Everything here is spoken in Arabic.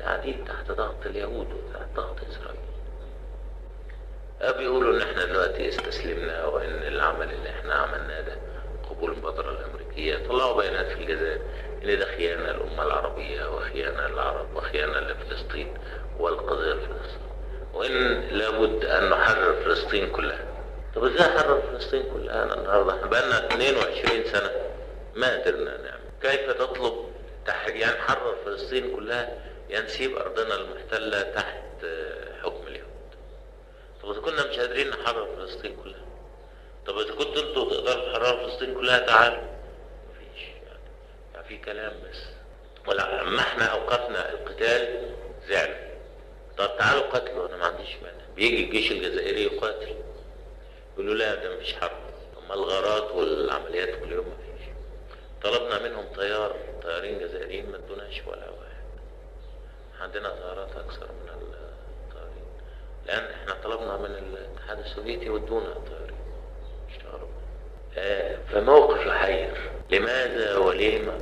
قاعدين تحت ضغط اليهود وتحت ضغط اسرائيل. بيقولوا ان احنا دلوقتي استسلمنا وان العمل اللي احنا عملناه ده قبول المبادرة الامريكية. طلعوا بيانات في الجزائر ان ده خيانة للامة العربية وخيانة للعرب وخيانة لفلسطين والقضية الفلسطينية، وان لابد ان نحرر فلسطين كلها. طب ازاي نحرر فلسطين كلها؟ انا النهارده احنا بقالنا 22 سنة ما قدرنا نعمل. كيف تطلب يعني نحرر فلسطين كلها، يعني نسيب ارضنا المحتلة تحت حكم اليهود؟ طب اذا كنا مش قادرين نحرر فلسطين كلها، طب اذا كنتوا انتوا تقدروا تحرروا فلسطين كلها تعالوا. مفيش يعني في كلام بس. ولا اما احنا اوقفنا القتال زعلوا. طب تعالوا قتلوا، انا ما عنديش مانع. بيجي الجيش الجزائري يقاتل، يقولوا لا ده مفيش حرب. اما الغارات والعمليات كل يوم مفيش. طلبنا منهم طيارين جزائريين ما ادوناش ولا واحد. عندنا طيارات اكثر من الطيارين، لان احنا طلبنا من الاتحاد السوفيتي ودونا طيارين اشتغلوا. فموقف يحير، لماذا وليه ما